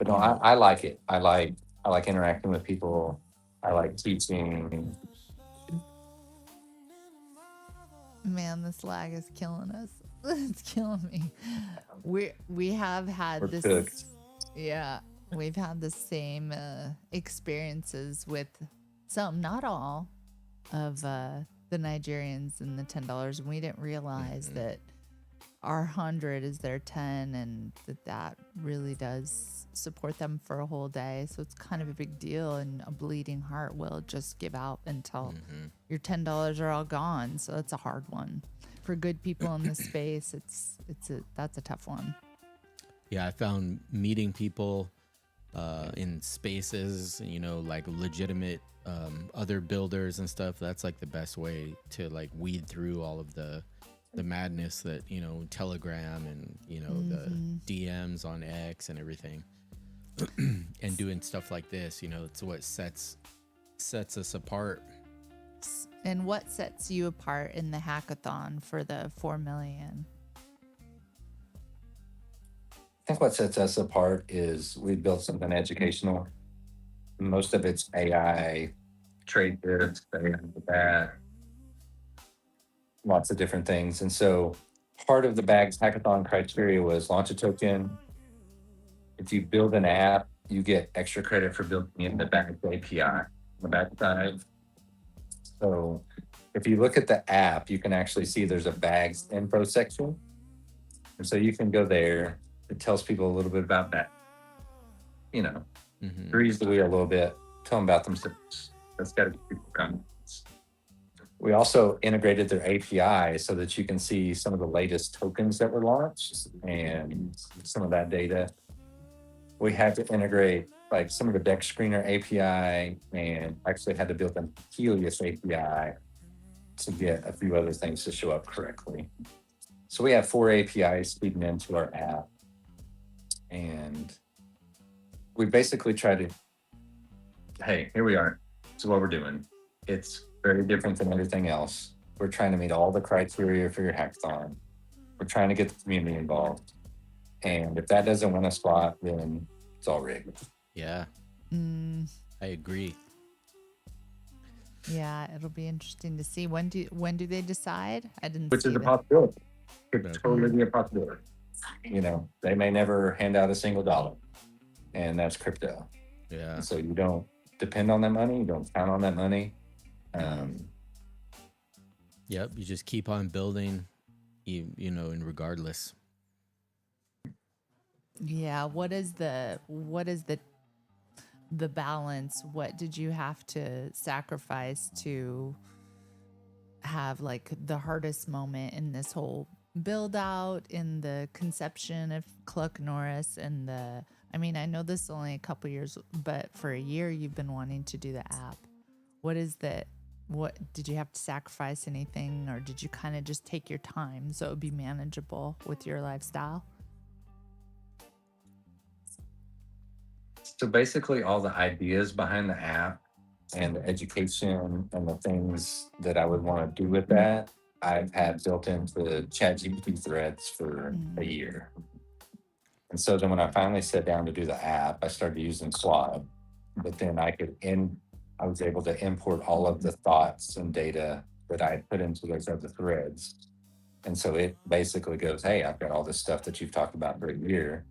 But no, I like it. I like interacting with people. I like teaching. Man, this lag is killing us. It's killing me. We have We're had cooked. this, yeah, we've had the same experiences with some, not all, of the Nigerians and the $10, and we didn't realize Hmm. that our 100 is their 10, and that really does support them for a whole day. So it's kind of a big deal, and a bleeding heart will just give out until Hmm. your $10 are all gone. So that's a hard one for good people in this space. That's a tough one. Yeah, I found meeting people in spaces, like legitimate other builders and stuff. That's like the best way to like weed through all of the madness that Telegram and the DMs on X and everything, and doing stuff like this. It's what sets us apart. And what sets you apart in the hackathon for the 4 million? I think what sets us apart is we built something educational. Most of it's AI, trade this, AI that, lots of different things. And so part of the Bags hackathon criteria was launch a token. If you build an app, you get extra credit for building in the Bags API on the backside. So if you look at the app, you can actually see there's a Bags info section. And so you can go there. It tells people a little bit about that. Hmm. Grease the wheel a little bit, tell them about themselves. That's got to get people confidence. We also integrated their API so that you can see some of the latest tokens that were launched and some of that data. We had to integrate like some of the deck screener API and actually had to build an Helios API to get a few other things to show up correctly. So we have 4 APIs feeding into our app. And we basically try to, hey, here we are. This is what we're doing. It's very different than everything else. We're trying to meet all the criteria for your hackathon. We're trying to get the community involved. And if that doesn't win a spot, then it's all rigged. Yeah, Mm, I agree. yeah, it'll be interesting to see when do they decide? I didn't Which is see a that. possibility. Could But totally be a possibility. They may never hand out a single dollar, and that's crypto. yeah, And so you don't depend on that money. You don't count on that money. Um, yep. You just keep on building, and regardless. Yeah, what is the balance? What did you have to sacrifice to have like the hardest moment in this whole build out, in the conception of Cluck Norris, and I mean, I know this is only a couple years, but for a year you've been wanting to do the app. What is that? What did you have to sacrifice anything, or did you kind of just take your time so it would be manageable with your lifestyle? so basically, all the ideas behind the app and the education and the things that I would want to do with that, I've had built into ChatGPT threads for a Mm. year. And so then when I finally sat down to do the app, I started using Claude. But then I was able to import all of the thoughts and data that I had put into those other threads. And so it basically goes, hey, I've got all this stuff that you've talked about for a year.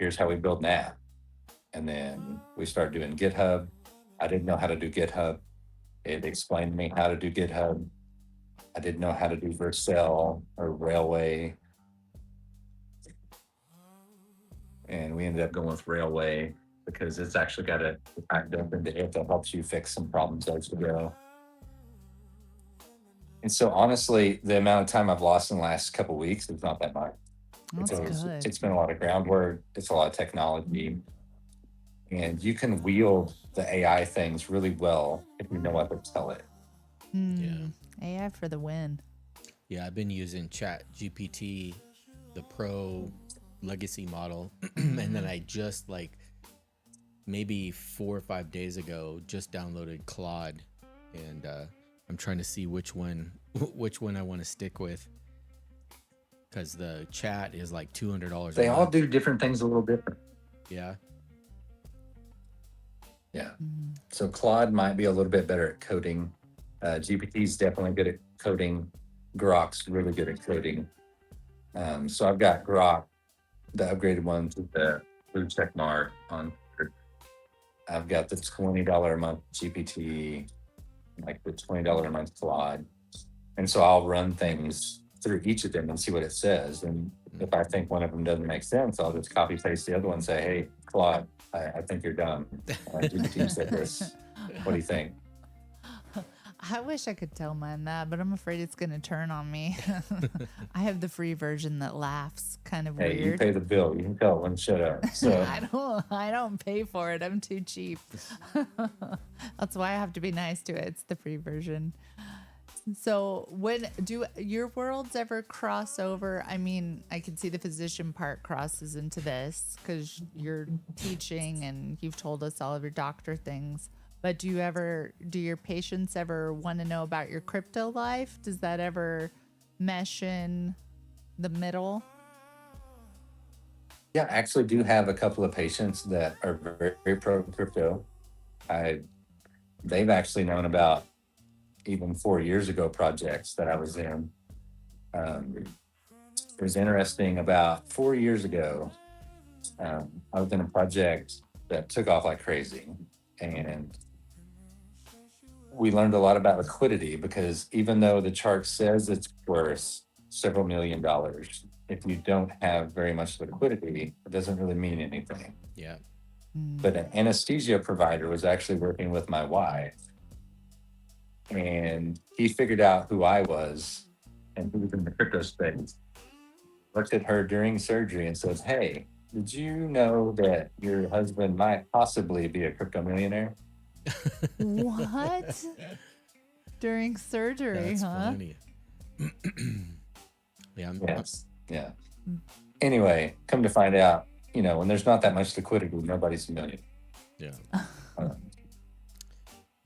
Here's how we build an app. And then we started doing GitHub. I didn't know how to do GitHub. It explained to me how to do GitHub. I didn't know how to do Vercel or Railway. And we ended up going with Railway because it's actually got a built into it that helps you fix some problems as you go. And so honestly, the amount of time I've lost in the last couple of weeks is not that much. That's good. It's been a lot of groundwork. It's a lot of technology, and you can wield the AI things really well if you know what to tell it. Yeah, AI for the win. yeah. I've been using Chat GPT, the Pro legacy model, and then I just like maybe 4 or 5 days ago just downloaded Claude, and I'm trying to see which one I want to stick with, because the chat is like $200 a They all month. do different things a little different. Yeah. Yeah. Mhm. So Claude might be a little bit better at coding. GPT's definitely good at coding. Grok's really good at coding. So I've got Grok, the upgraded one with the blue check mark on. I've got the $20 a month GPT, like the $20 a month Claude. And so I'll run things through each of them and see what it says. And if I think one of them doesn't make sense, I'll just copy paste the other one and say, hey, Claude, I think you're dumb. GPT said this. What do you think? I wish I could tell mine that, but I'm afraid it's going to turn on me. I have the free version that laughs, kind of Hey, you weird. pay the bill. You can tell when to shut up. So I don't pay for it. I'm too cheap. That's why I have to be nice to it. It's the free version. So when do your worlds ever cross over? I mean, I can see the physician part crosses into this because you're teaching and you've told us all of your doctor things. But do your patients ever want to know about your crypto life? Does that ever mesh in the middle? yeah, I actually do have a couple of patients that are very, very pro crypto. They've actually known about even 4 years ago projects that I was in. It was interesting. About 4 years ago, I was in a project that took off like crazy, and we learned a lot about liquidity because even though the chart says it's worth several $1,000,000, if you don't have very much liquidity, it doesn't really mean anything. Yeah. But an anesthesia provider was actually working with my wife, and he figured out who I was, and he was in the crypto space. Looked at her during surgery and says, hey, did you know that your husband might possibly be a crypto millionaire? What? During surgery, That's huh? funny. Yeah. Yes. Yeah. Anyway, come to find out, when there's not that much liquidity, nobody's a million. Yeah. Um,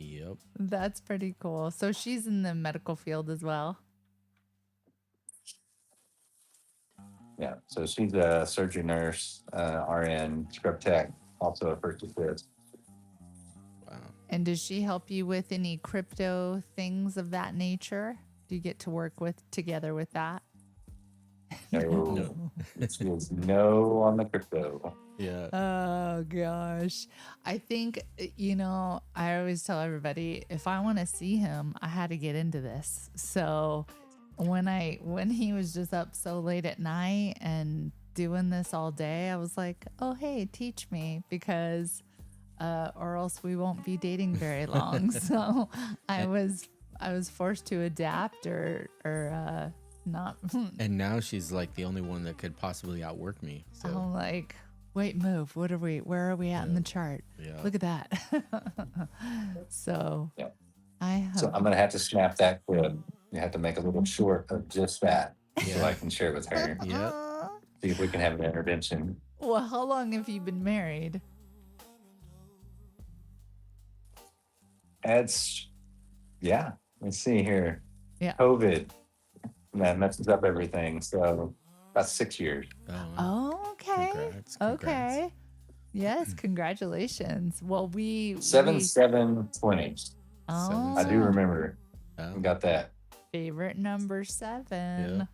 Yep. That's pretty cool. So she's in the medical field as well. yeah. So she's a surgery nurse, RN, scrub tech, also a first assist. Wow. And does she help you with any crypto things of that nature? Do you get to work together with that? No. She was no on the crypto. Yeah. Oh gosh. I think, I always tell everybody if I want to see him, I had to get into this. So when he was just up so late at night and doing this all day, I was like, oh, hey, teach me because or else we won't be dating very long. So I was forced to adapt or not. And now she's like the only one that could possibly outwork me. So I'm like, wait, move. Where are we at in the chart? yeah. Look at that. So Yeah. I So I'm going to have to snap that clip. You have to make a little short of just that so I can share it with her. Yep. See if we can have an intervention. Well, how long have you been married? Yeah. Let's see here. Yeah. COVID, that messes up everything. So about 6 years. Oh, wow. Oh, okay. Congrats. Okay. Yes, congratulations. Well, 7/7/20. Oh, I do remember. Oh, Got that. favorite number 7. Yeah.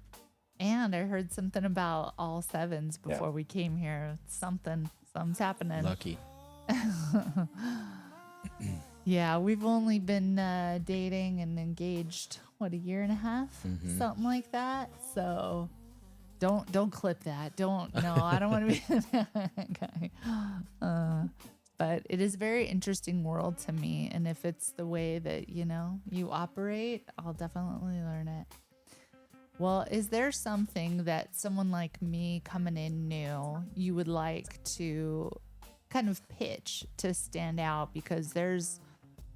And I heard something about all 7s before we came here. Something's happening. lucky. Yeah, we've only been dating and engaged, a year and a half, something like that. So don't clip that. No, I don't want to be that guy. But it is a very interesting world to me. And if it's the way that, you operate, I'll definitely learn it. Well, is there something that someone like me coming in new, you would like to kind of pitch to stand out? Because there's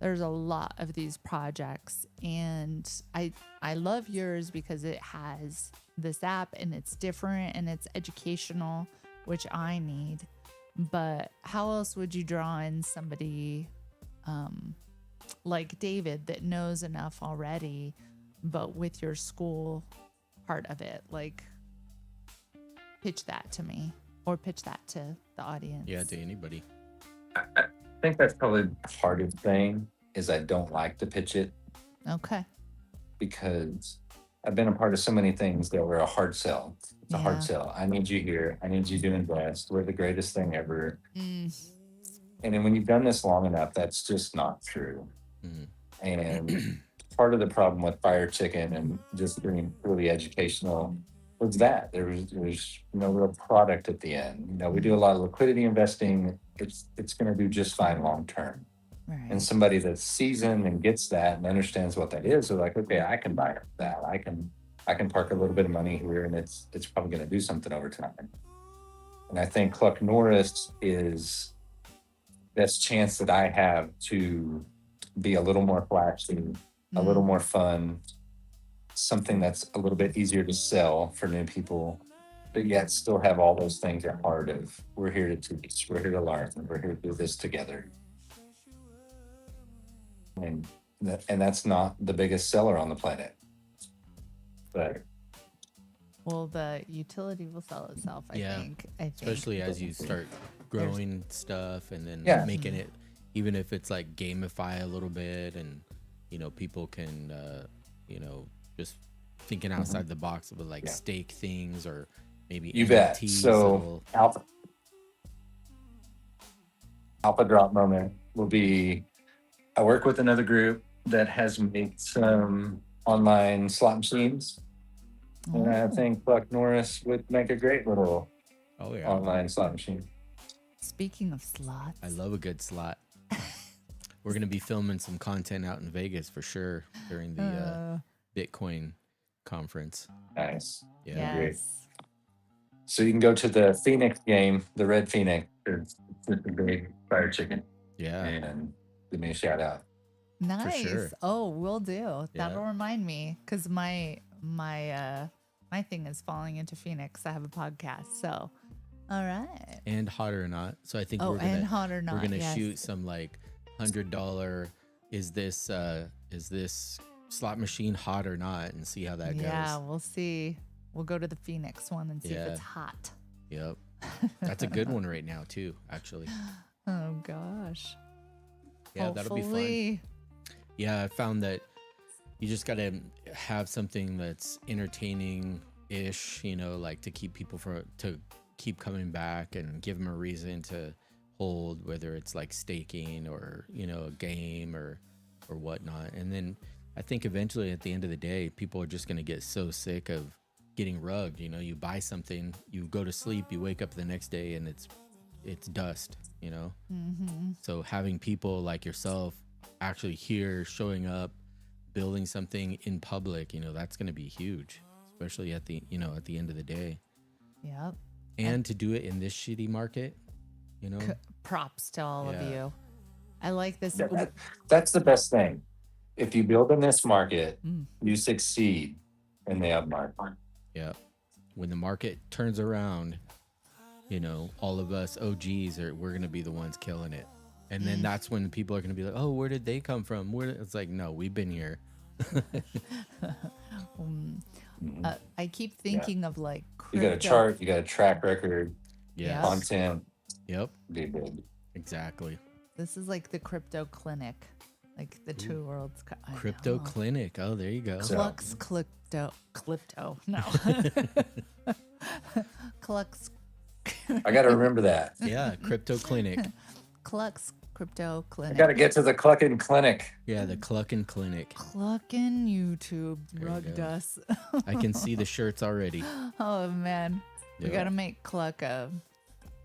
a lot of these projects, and I love yours because it has this app and it's different and it's educational, which I need. But how else would you draw in somebody like David that knows enough already, but with your school part of it? Like, pitch that to me. or pitch that to the audience. Yeah, to anybody. I think that's probably the hardest thing is I don't like to pitch it Okay. because I've been a part of so many things that were a hard sell. It's a Yeah. hard sell. I need you here. I need you to invest. We're the greatest thing ever. Mm. And then when you've done this long enough, that's just not true. Mhm. And part of the problem with Fire Chicken and just being really educational was that there's no real product at the end. You know, we do a lot of liquidity investing. It's going to do just fine long term. Right. And somebody that's seasoned and gets that and understands what that is, they're like, okay, I can buy that. I can park a little bit of money here, and it's probably going to do something over time. And I think Cluck Norris is best chance that I have to be a little more flashy, a little more fun, something that's a little bit easier to sell for new people, but yet still have all those things at heart of we're here to teach, we're here to learn, and we're here to do this together. And that's not the biggest seller on the planet, but Well, the utility will sell itself, I Yeah. think. Especially as you start growing stuff and then Yeah. making it, even if it's like gamify a little bit, and you know, people can you know, just thinking outside the box of like Yeah. stake things or maybe you bet. NFTs So alpha drop moment will be I work with another group that has made some online slot machines. And I think Cluck Norris would make a great little oh yeah, online slot machine. Speaking of slots, I love a good slot. We're gonna be filming some content out in Vegas for sure during the Bitcoin conference. Nice. Yeah. Great. yes. So you can go to the Phoenix game, the Red Phoenix. It's a big Fire Chicken. Yeah. And give me a shout out. Nice. sure. Oh, will do. That'll Yeah. remind me because my thing is falling into Phoenix. I have a podcast, so all right. And hot or not. So I think Oh, we're gonna and hot or not. we're gonna yes. shoot some like $100 is this slot machine hot or not, and see how that Yeah, goes. we'll see. We'll go to the Phoenix one and see if it's Yeah. hot. Yep. That's a good one right now too, actually. Oh gosh. Yeah, that'll be fun. Hopefully. Yeah, I found that you just gotta have something that's entertaining ish, you know, like to keep people to keep coming back and give them a reason to hold, whether it's like staking or, you know, a game or whatnot. And then I think eventually at the end of the day, people are just gonna get so sick of getting rugged. You know, you buy something, you go to sleep, you wake up the next day, and it's dust, you know. So having people like yourself actually here, showing up, building something in public, you know, that's going to be huge, especially at the end of the day. Yep. And to do it in this shitty market, you know. Props to all of Yeah. you. I like this. That's the best thing. If you build in this market, Mm. you succeed in the up market. Yeah. When the market turns around, you know, all of us OGs we're going to be the ones killing it. And then that's when people are going to be like, "Oh, where did they come from?" It's like, "No, we've been here." I keep thinking of like You got a crypto. chart, you got a track record, Yeah. content, Yep. be big. Exactly. This is like the crypto clinic, like the two worlds. I Crypto know. clinic. Oh, there you go. So- Cluck's Clipto. No. Cluck's I got to remember that. Yeah, crypto clinic. Cluck's Crypto I Clinic. got to get to the Cluckin' Clinic. Yeah, the Cluckin' Clinic. Cluckin' YouTube There you rugged go. us. I can see the shirts already. Oh man, we Yeah. gotta make Cluck a.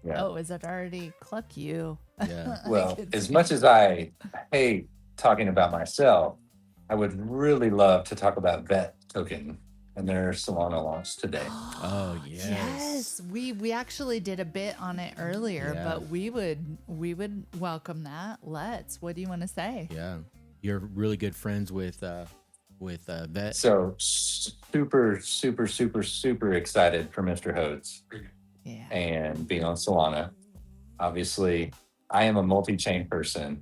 Yeah. Oh, is it already Cluck you? Yeah. Well, can as see. much as I hate talking about myself, I would really love to talk about Vet Token and their Solana launch today. Oh, yes. Yes, we actually did a bit on it earlier, Yeah. but we would welcome that. Let's. What do you want to say? Yeah. You're really good friends with Vet. So super, super, super, super excited for Mr. Hodes Yeah. and being on Solana. Obviously, I am a multi-chain person.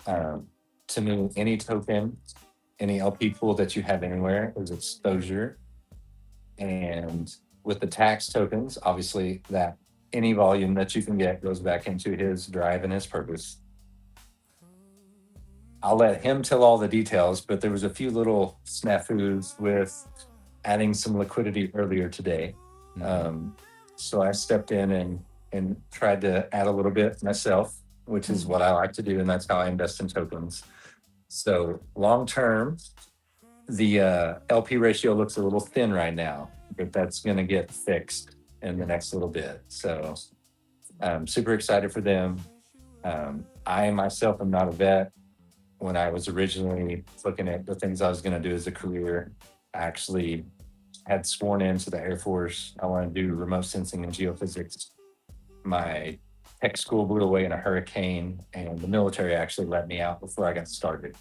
To me, any token, any LP pool that you have anywhere is exposure. And with the tax tokens, obviously that any volume that you can get goes back into his drive and his purpose. I'll let him tell all the details, but there was a few little snafus with adding some liquidity earlier today. So I stepped in and tried to add a little bit myself, which is what I like to do, and that's how I invest in tokens. So long term, the LP ratio looks a little thin right now, but that's going to get fixed in the next little bit. So I'm super excited for them. I myself am not a vet. When I was originally looking at the things I was going to do as a career, I actually had sworn into the Air Force. I want to do remote sensing and geophysics. My tech school blew away in a hurricane, and the military actually let me out before I got started.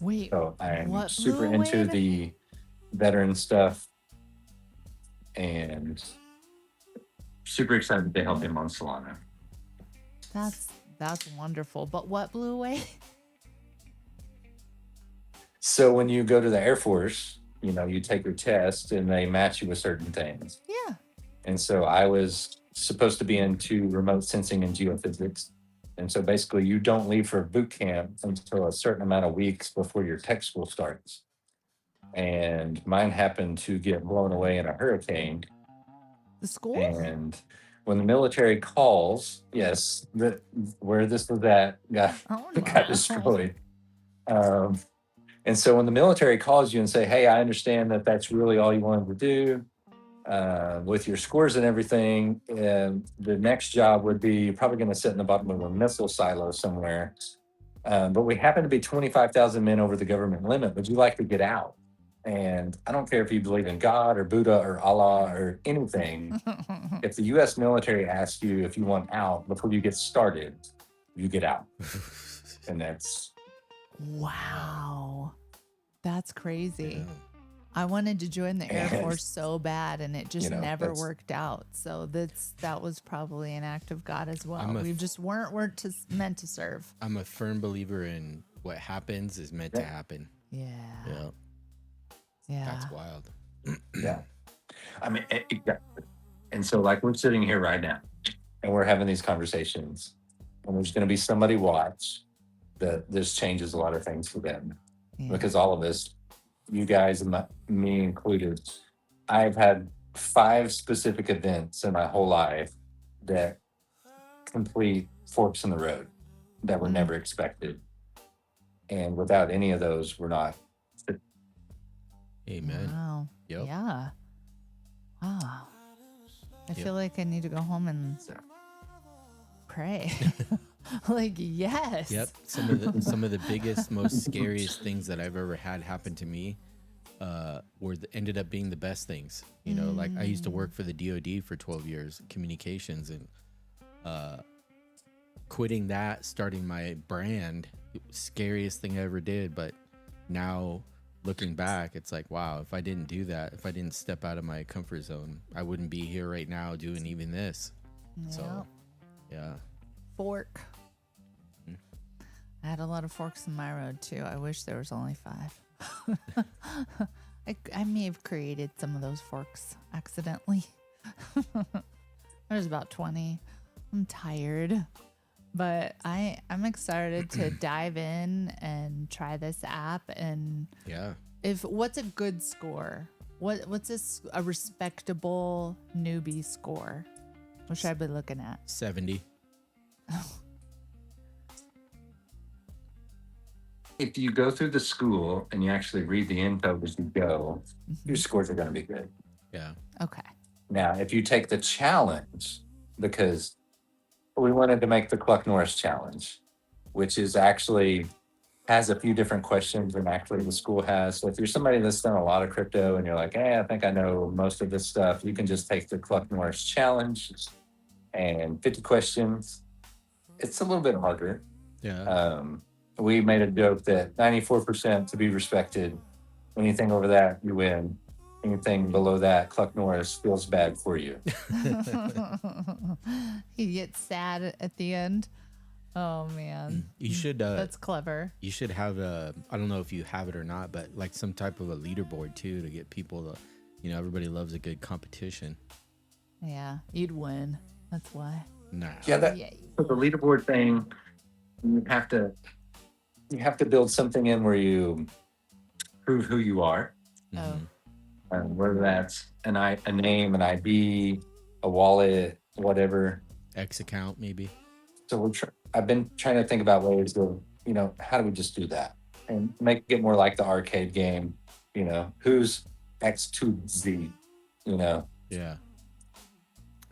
Wait, So I'm what super blew into away? the veteran stuff and super excited to help him on Solana. That's wonderful. But what blew away? So when you go to the Air Force, you take your test and they match you with certain things. Yeah. And so I was supposed to be into remote sensing and geophysics. And so basically you don't leave for boot camp until a certain amount of weeks before your tech school starts. And mine happened to get blown away in a hurricane. The school? And when the military calls, yes, where this was at got destroyed. And so when the military calls you and say, hey, I understand that that's really all you wanted to do with your scores and everything, the next job would be you're probably going to sit in the bottom of a missile silo somewhere. But we happen to be 25,000 men over the government limit. Would you like to get out? And I don't care if you believe in God or Buddha or Allah or anything. If the U.S. military asks you if you want out before you get started, you get out. And that's... Wow. That's crazy. Yeah. I wanted to join the Air Force so bad, and it just never worked out. So that was probably an act of God as well. We just weren't meant to serve. I'm a firm believer in what happens is meant to happen. Yeah. Yeah. Yeah. That's wild. Yeah. I mean, and so like we're sitting here right now and we're having these conversations, and there's going to be somebody watch that this changes a lot of things for them. Because all of us, you guys and me included, I've had 5 specific events in my whole life that complete forks in the road that were never expected. And without any of those, we're not. Amen. Wow. Yep. Yeah. Wow. I feel like I need to go home and pray. Like, yes. Yep. Some of the biggest, most scariest things that I've ever had happen to me ended up being the best things. Like I used to work for the DoD for 12 years, communications, and quitting that, starting my brand, scariest thing I ever did. But now looking back, it's like, wow, if I didn't do that, if I didn't step out of my comfort zone, I wouldn't be here right now doing even this. Yep. So, yeah. Fork. I had a lot of forks in my road too. I wish there was only 5. I may have created some of those forks accidentally. There's about 20. I'm tired, but I'm excited to dive in and try this app. And what's a good score? What's a respectable newbie score? What should I be looking at? 70. If you go through the school and you actually read the info as you go, your scores are going to be good. Yeah. Okay. Now, if you take the challenge, because we wanted to make the Cluck Norris challenge, which is actually has a few different questions than actually the school has. So if you're somebody that's done a lot of crypto and you're like, hey, I think I know most of this stuff, you can just take the Cluck Norris challenge and 50 questions. It's a little bit harder. Yeah. We made a joke that 94% to be respected. Anything over that, you win. Anything below that, Cluck Norris feels bad for you. He gets sad at the end. Oh man. You should that's clever. You should have I don't know if you have it or not, but like some type of a leaderboard too, to get people to, everybody loves a good competition. Yeah, you'd win. That's why. Nah. Yeah, that Yay. for the leaderboard thing, you have to build something in where you prove who you are, Mhm. and whether that's a name, an ID, a wallet, whatever. X account maybe. So I've been trying to think about ways of, how do we just do that and make it more like the arcade game, who's X to Z, you know, Yeah.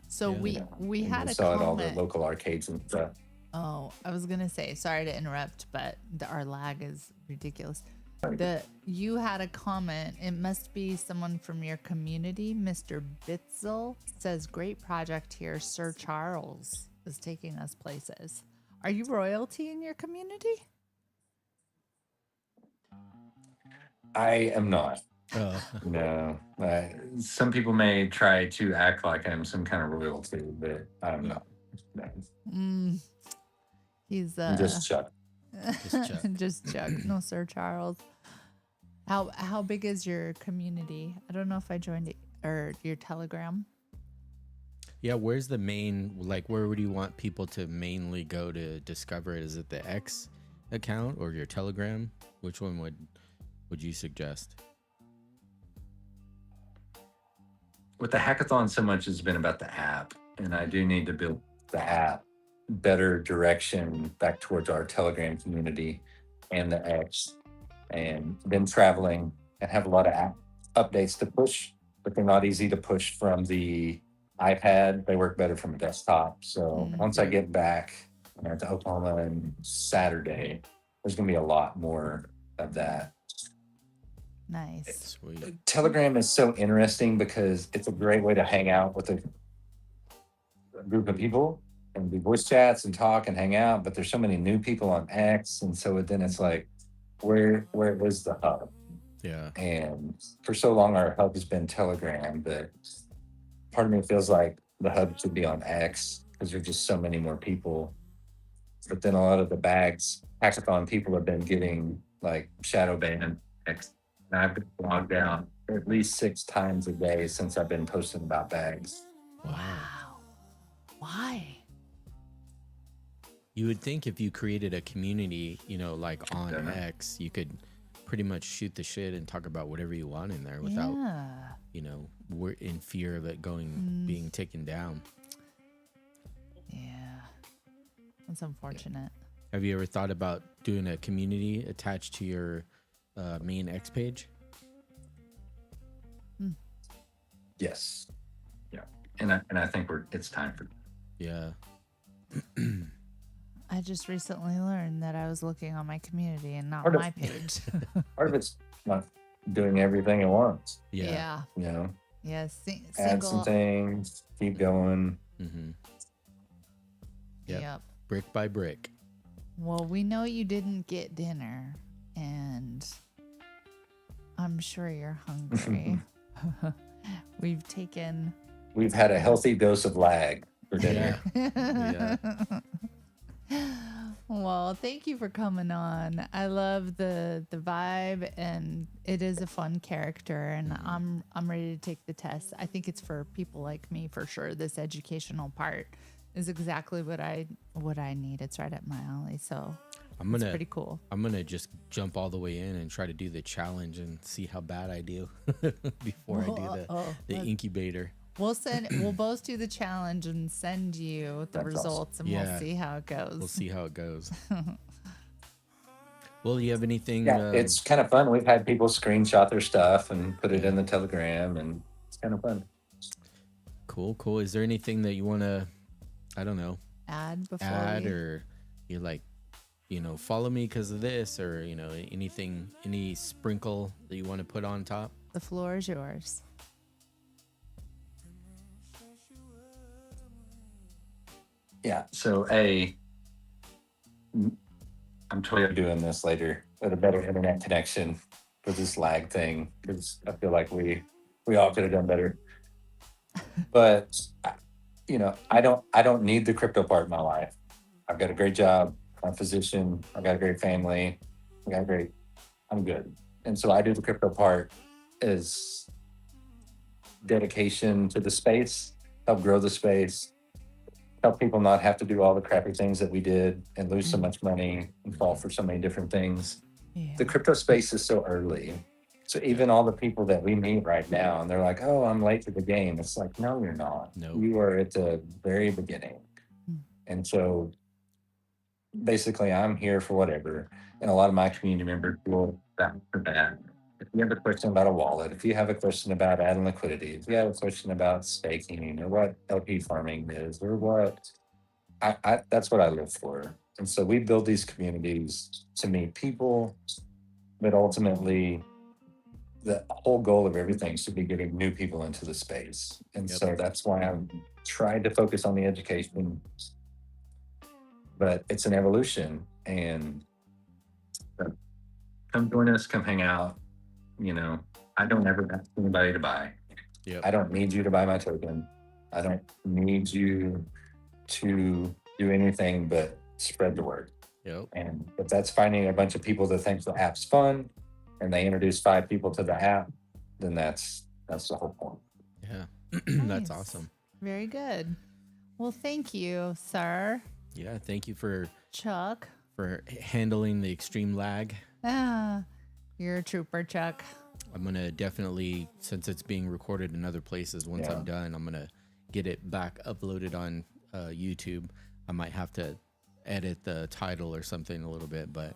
So Yeah. we and had we a saw it at all the comment. local arcades and stuff. Oh, I was gonna say, sorry to interrupt, but our lag is ridiculous. You had a comment. It must be someone from your community. Mr. Bitzel says, "Great project here. Sir Charles is taking us places." Are you royalty in your community? I am not. Oh. No. Some people may try to act like I'm some kind of royalty, but I'm not. No, He's I'm just Chuck. Just Chuck. just Chuck. No, Sir Charles. How big is your community? I don't know if I joined it or your Telegram. Yeah, where's the main, like, where would you want people to mainly go to discover it? Is it the X account or your Telegram? Which one would you suggest? With the hackathon, so much has been about the app, and I do need to build the app better direction back towards our Telegram community and the X. And been traveling and have a lot of app updates to push, but they're not easy to push from the iPad. They work better from a desktop. So once I get back to Oklahoma on Saturday, there's going to be a lot more of that. Nice. Sweet. Telegram is so interesting because it's a great way to hang out with a group of people and do voice chats and talk and hang out. But there's so many new people on X, and so then it's like, where is the hub? Yeah. And for so long, our hub has been Telegram, but part of me feels like the hub should be on X because there's just so many more people. But then a lot of the hackathon people have been getting like shadow banned X. And I've been logged out at least 6 times a day since I've been posting about bags. Wow. Why? You would think if you created a community, like on Yeah. X, you could pretty much shoot the shit and talk about whatever you want in there without, we're in fear of it being taken down. Yeah. That's unfortunate. Have you ever thought about doing a community attached to your main X page? Yes. Yeah. And I think it's time for. Yeah. I just recently learned that I was looking on my community and not Part of- my page. Part of it's not doing everything at once. Yeah. Yeah. Add some things, keep going. Mm-hmm. Yep. Yep. Brick by brick. Well, we know you didn't get dinner, and I'm sure you're hungry. We've had a healthy dose of lag for dinner. Yeah. Well, thank you for coming on. I love the vibe, and it is a fun character, and I'm ready to take the test. I think it's for people like me for sure. This educational part is exactly what I need. It's right up my alley. So it's pretty cool. I'm gonna just jump all the way in and try to do the challenge and see how bad I do before I do the incubator. We'll both do the challenge and send you the results, and we'll see how it goes. We'll see how it goes. Well, you have anything? Yeah, it's kind of fun. We've had people screenshot their stuff and put it in the Telegram, and it's kind of fun. Cool. Is there anything that you want to, I don't know, add or you're like, follow me because of this, or any sprinkle that you want to put on top? The floor is yours. Yeah. So I'm totally doing this later with a better internet connection for this lag thing, because I feel like we all could have done better. But I don't need the crypto part in my life. I've got a great job. I'm a physician. I've got a great family. I'm good. And so I do the crypto part as dedication to the space, help grow the space, help people not have to do all the crappy things that we did and lose so Mm. much money and fall for so many different things. Yeah. The crypto space is so early. So even all the people that we meet right now and they're like, oh, I'm late to the game. It's like, no, you're not. No. You are at the very beginning. Mm. And so basically I'm here for whatever. And a lot of my community members will that for that. If you have a question about a wallet, if you have a question about adding liquidity, if you have a question about staking or what LP farming is or what I that's what I live for. And so we build these communities to meet people, but ultimately the whole goal of everything should be getting new people into the space. And Yep. so that's why I'm trying to focus on the education, but it's an evolution. And come join us, come hang out. You know, I don't ever ask anybody to buy. Yep. I don't need you to buy my token. I don't need you to do anything but spread the word. Yep. And if that's finding a bunch of people that think the app's fun and they introduce 5 people to the app, then that's the whole point. Yeah. That's Nice. awesome. Very good. Well, thank you, sir. Yeah. Thank you for Chuck. handling the extreme lag. Ah, you're a trooper, Chuck. I'm going to definitely, since it's being recorded in other places, once Yeah. I'm done, I'm going to get it back uploaded on YouTube. I might have to edit the title or something a little bit, but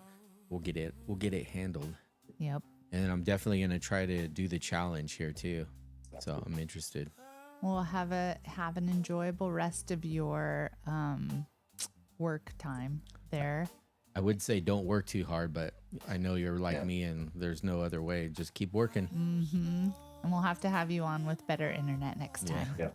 we'll get it handled. Yep. And I'm definitely going to try to do the challenge here too. So I'm interested. Well, have an enjoyable rest of your work time there. I would say don't work too hard, but I know you're like Yeah. me and there's no other way. Just keep working. Mm-hmm. And we'll have to have you on with better internet next Yeah. time. Yeah.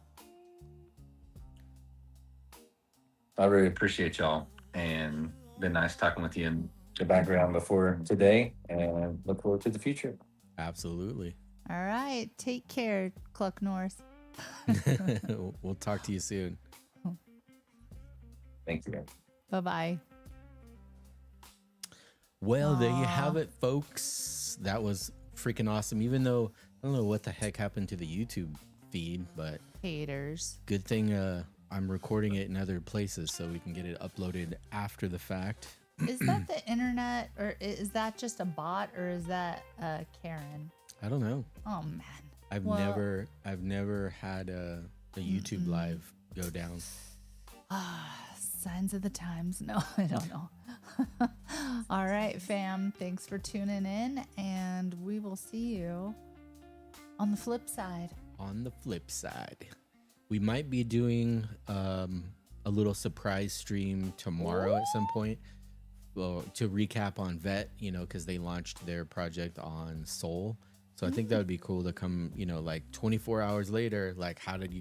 I really appreciate y'all and been nice talking with you in the background before today and look forward to the future. Absolutely. All right. Take care, Cluck Norris. We'll talk to you soon. Thank you. Bye-bye. Well, there you have it, folks. That was freaking awesome. Even though I don't know what the heck happened to the YouTube feed, but Haters. good thing I'm recording it in other places so we can get it uploaded after the fact. Is that the internet, or is that just a bot, or is that Karen? I don't know. Oh man. I've Well- never had a YouTube live go down. Signs of the times. No, I don't know. All right, fam. Thanks for tuning in, and we will see you on the flip side. On the flip side, we might be doing a little surprise stream tomorrow at some point. Well, to recap on Vet, because they launched their project on Soul. So I think that would be cool to come, like 24 hours later, like how did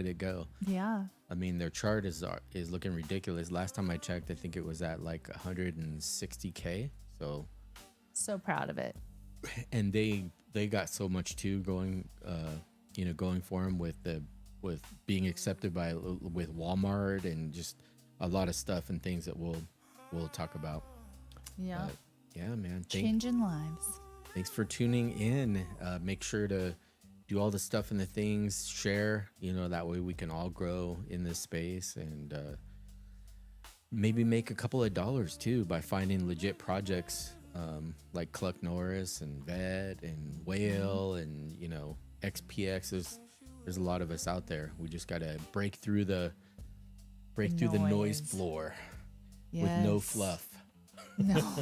it go? Yeah. I mean, their chart is looking ridiculous. Last time I checked, I think it was at like 160K. So proud of it. And they got so much too going, going for them with being accepted with Walmart and just a lot of stuff and things that we'll talk about. Yeah. But yeah, man. Changing lives. Thanks for tuning in. Make sure to do all the stuff and the things, share, that way we can all grow in this space and maybe make a couple of dollars too by finding legit projects like Cluck Norris and Vet and Whale and, XPX. There's a lot of us out there. We just got to break through the noise floor with no Yes. fluff. No.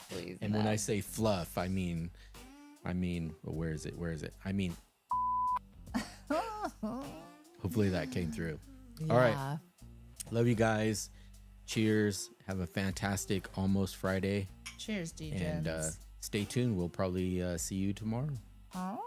Please. And when I say fluff, I mean, where is it? I mean, hopefully that came through. All right. Yeah. Love you guys. Cheers. Have a fantastic almost Friday. Cheers, DJ. And stay tuned. We'll probably see you tomorrow. Oh.